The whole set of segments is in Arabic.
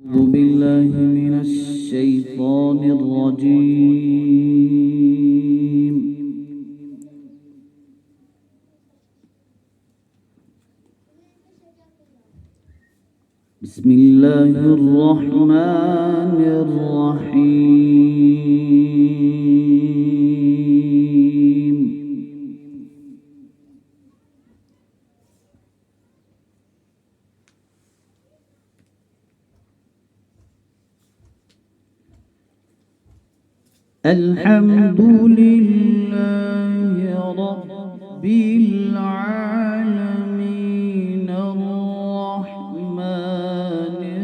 أعوذ بالله من الشيطان الرجيم. بسم الله الرحمن الرحيم. الحمد لله رب العالمين الرحمن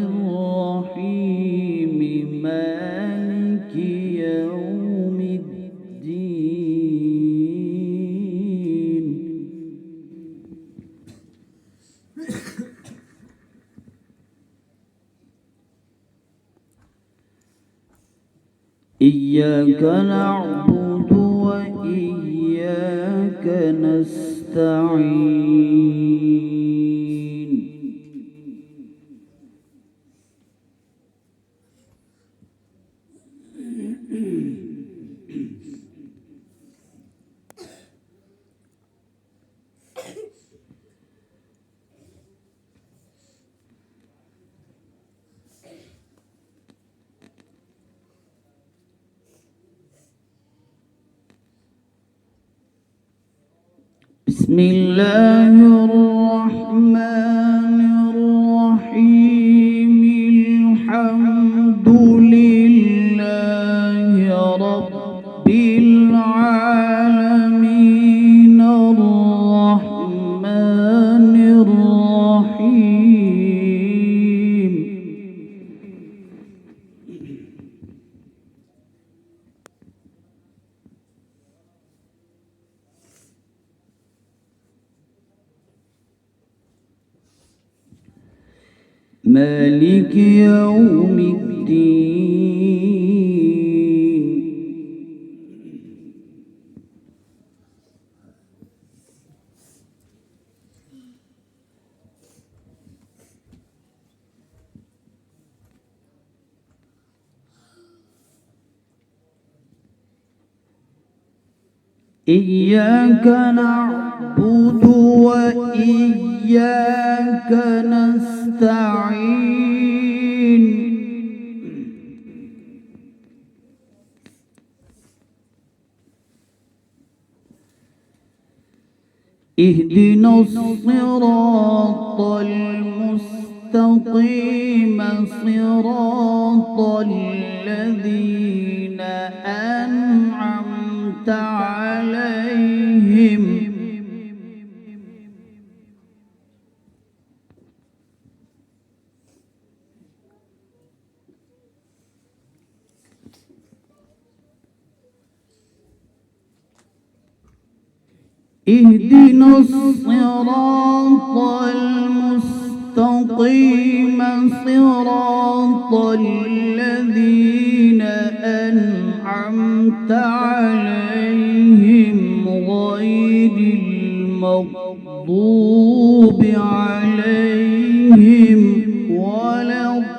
الرحيم مالك يوم الدين. إياك نعبد وإياك نستعين. بسم الله الرحمن الرحيم. الحمد لله رب العالمين الرحمن الرحيم. مالك يوم الدين. إياك نعبد وإياك نستعين. اهدنا الصراط المستقيم صراط الذين أنعمت عليهم اهدنا الصراط المستقيم صراط الذين أنعمت عليهم غير المغضوب عليهم ولا الضالين.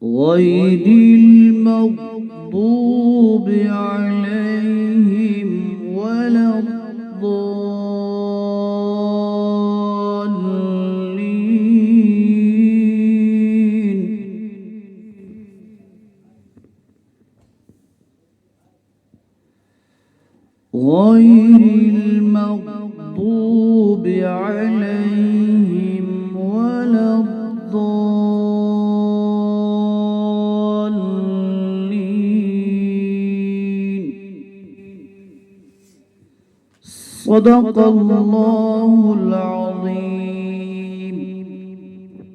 غير المغضوب عليهم ولا الضالين. غير المغضوب عليهم ولا الضالين. صدق الله العظيم.